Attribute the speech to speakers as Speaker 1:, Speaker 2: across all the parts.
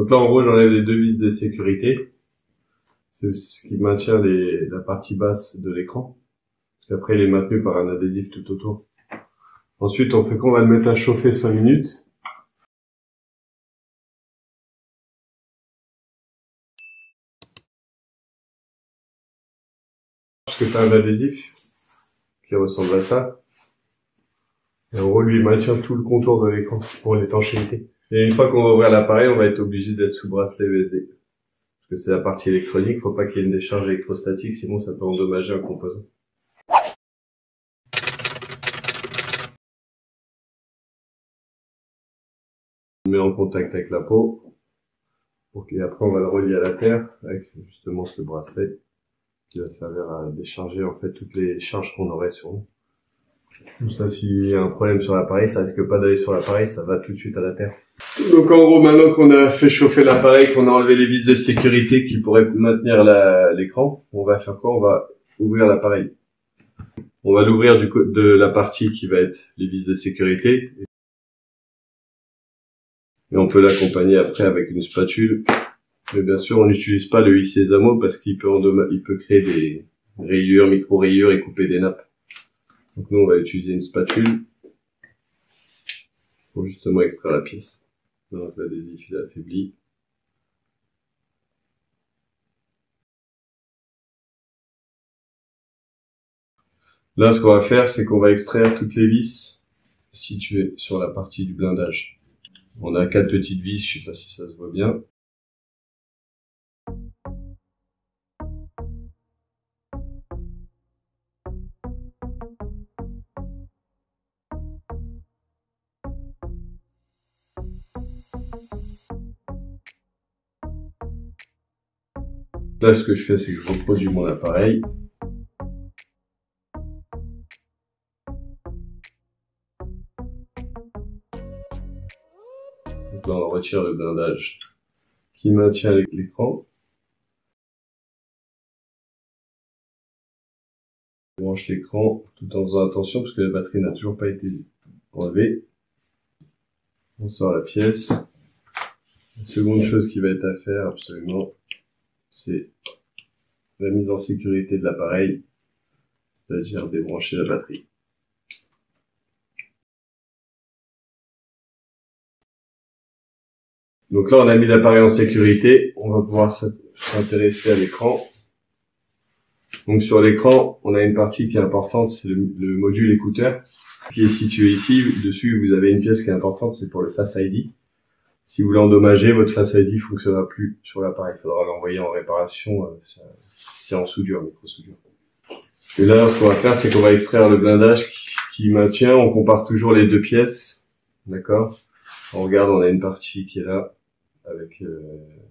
Speaker 1: Donc là, en gros, j'enlève les deux vis de sécurité. C'est ce qui maintient la partie basse de l'écran. Après, il est maintenu par un adhésif tout autour. Ensuite, on fait quoi? On va le mettre à chauffer 5 minutes. Parce que tu as un adhésif qui ressemble à ça. Et en gros, lui, il maintient tout le contour de l'écran pour l'étanchéité. Et une fois qu'on va ouvrir l'appareil, on va être obligé d'être sous bracelet USB. Parce que c'est la partie électronique, faut pas qu'il y ait une décharge électrostatique, sinon ça peut endommager un composant. On le met en contact avec la peau. Et après, on va le relier à la terre avec justement ce bracelet qui va servir à décharger en fait toutes les charges qu'on aurait sur nous. Comme ça, s'il y a un problème sur l'appareil, ça risque pas d'aller sur l'appareil, ça va tout de suite à la terre. Donc en gros, maintenant qu'on a fait chauffer l'appareil, qu'on a enlevé les vis de sécurité qui pourraient maintenir l'écran, on va faire quoi? On va ouvrir l'appareil. On va l'ouvrir de la partie qui va être les vis de sécurité. Et on peut l'accompagner après avec une spatule. Mais bien sûr, on n'utilise pas le Sésamo parce qu'il peut créer des rayures, micro-rayures et couper des nappes. Donc nous, on va utiliser une spatule pour justement extraire la pièce. Donc l'adhésif, il est affaibli. Là, ce qu'on va faire, c'est qu'on va extraire toutes les vis situées sur la partie du blindage. On a 4 petites vis, je sais pas si ça se voit bien. Là, ce que je fais, c'est que je reproduis mon appareil. Donc là, on retire le blindage qui maintient l'écran. On branche l'écran tout en faisant attention parce que la batterie n'a toujours pas été enlevée. On sort la pièce. La seconde chose qui va être à faire absolument, c'est la mise en sécurité de l'appareil, c'est-à-dire débrancher la batterie. Donc là, on a mis l'appareil en sécurité. On va pouvoir s'intéresser à l'écran. Donc sur l'écran, on a une partie qui est importante, c'est le module écouteur qui est situé ici. Dessus, vous avez une pièce qui est importante, c'est pour le Face ID. Si vous l'endommagez, votre Face ID fonctionnera plus sur l'appareil. Il faudra l'envoyer en réparation, c'est en soudure, micro-soudure. Et là, ce qu'on va faire, c'est qu'on va extraire le blindage qui maintient. On compare toujours les deux pièces, d'accord? On regarde, on a une partie qui est là avec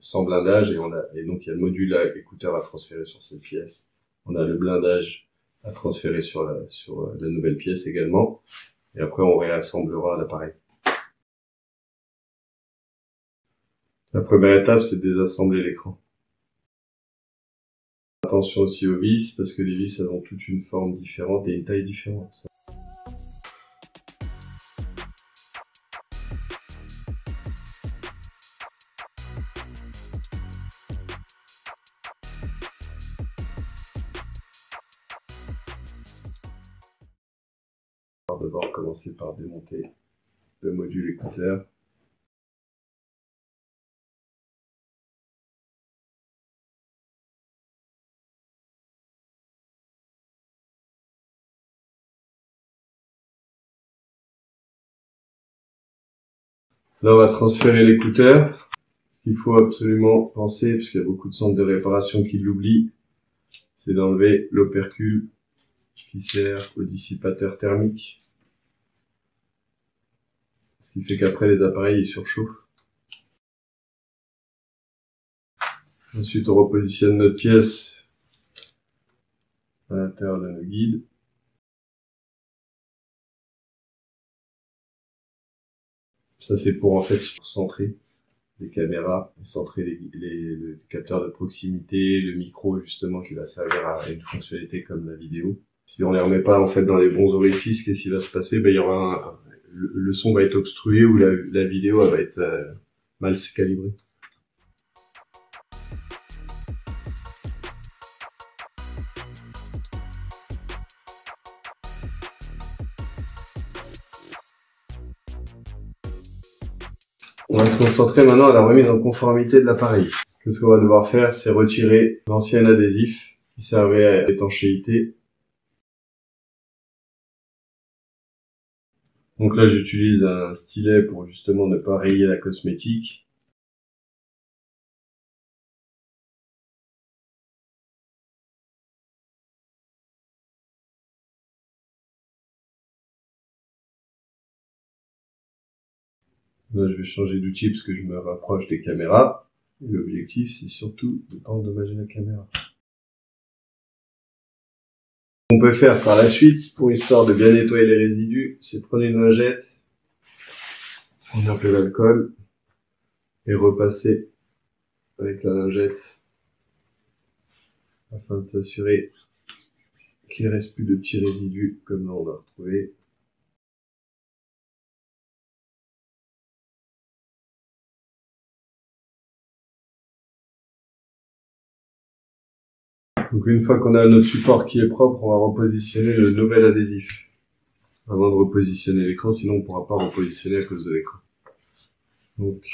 Speaker 1: sans blindage et donc il y a le module écouteur à transférer sur cette pièce. On a le blindage à transférer sur la nouvelle pièce également. Et après, on réassemblera l'appareil. La première étape, c'est de désassembler l'écran. Attention aussi aux vis, parce que les vis, elles ont toute une forme différente et une taille différente. On va d'abord commencer par démonter le module écouteur. Là, on va transférer l'écouteur. Ce qu'il faut absolument penser, puisqu'il y a beaucoup de centres de réparation qui l'oublient, c'est d'enlever l'opercule qui sert au dissipateur thermique. Ce qui fait qu'après, les appareils ils surchauffent. Ensuite, on repositionne notre pièce à l'intérieur de nos guides. Ça, c'est pour en fait centrer les caméras, centrer le capteur de proximité, le micro justement qui va servir à une fonctionnalité comme la vidéo. Si on les remet pas en fait dans les bons orifices, qu'est-ce qui va se passer? Ben, il y aura le son va être obstrué ou la vidéo elle va être mal calibrée. On va se concentrer maintenant à la remise en conformité de l'appareil. Ce qu'on va devoir faire, c'est retirer l'ancien adhésif qui servait à l'étanchéité. Donc là, j'utilise un stylet pour justement ne pas rayer la cosmétique. Là, je vais changer d'outil parce que je me rapproche des caméras. Et l'objectif, c'est surtout de ne pas endommager la caméra. Ce qu'on peut faire par la suite, pour histoire de bien nettoyer les résidus, c'est prendre une lingette, prendre un peu d'alcool et repasser avec la lingette afin de s'assurer qu'il ne reste plus de petits résidus comme là on va retrouver. Donc une fois qu'on a notre support qui est propre, on va repositionner le nouvel adhésif avant de repositionner l'écran, sinon on ne pourra pas repositionner à cause de l'écran. Donc il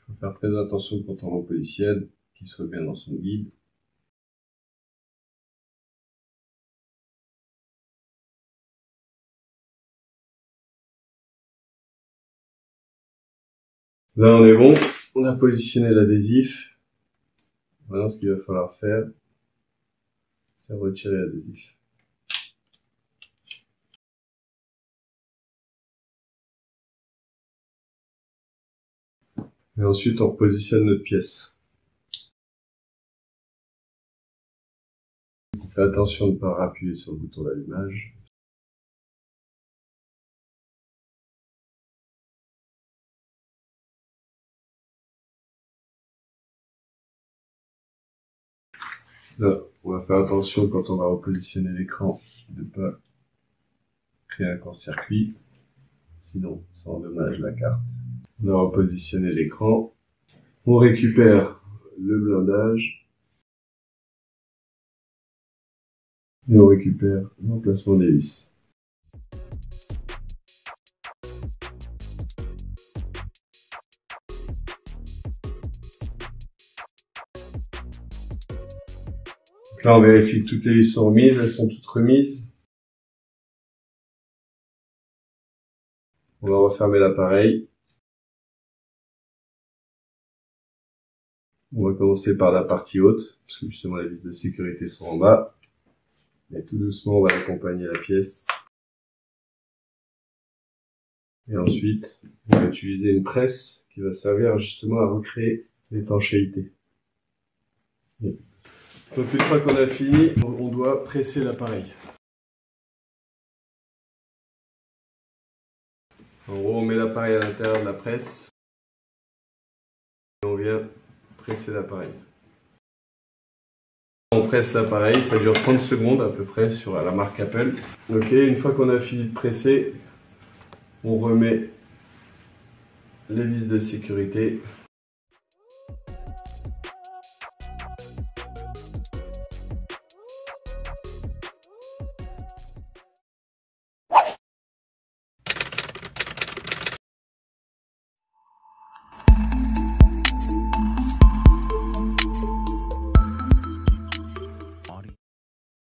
Speaker 1: faut faire très attention quand on repositionne, qu'il soit bien dans son guide. Là on est bon, on a positionné l'adhésif. Maintenant ce qu'il va falloir faire, c'est retirer l'adhésif. Et ensuite on repositionne notre pièce. On fait attention de ne pas appuyer sur le bouton d'allumage. Là, on va faire attention quand on va repositionner l'écran de ne pas créer un court-circuit, sinon ça endommage la carte. On a repositionné l'écran, on récupère le blindage et on récupère l'emplacement des vis. Donc là, on vérifie que toutes les vis sont remises, elles sont toutes remises. On va refermer l'appareil. On va commencer par la partie haute, parce que justement les vis de sécurité sont en bas. Et tout doucement, on va accompagner la pièce. Et ensuite, on va utiliser une presse qui va servir justement à recréer l'étanchéité. Donc une fois qu'on a fini, on doit presser l'appareil. En gros, on met l'appareil à l'intérieur de la presse et on vient presser l'appareil. On presse l'appareil, ça dure 30 secondes à peu près sur la marque Apple. Ok, une fois qu'on a fini de presser, on remet les vis de sécurité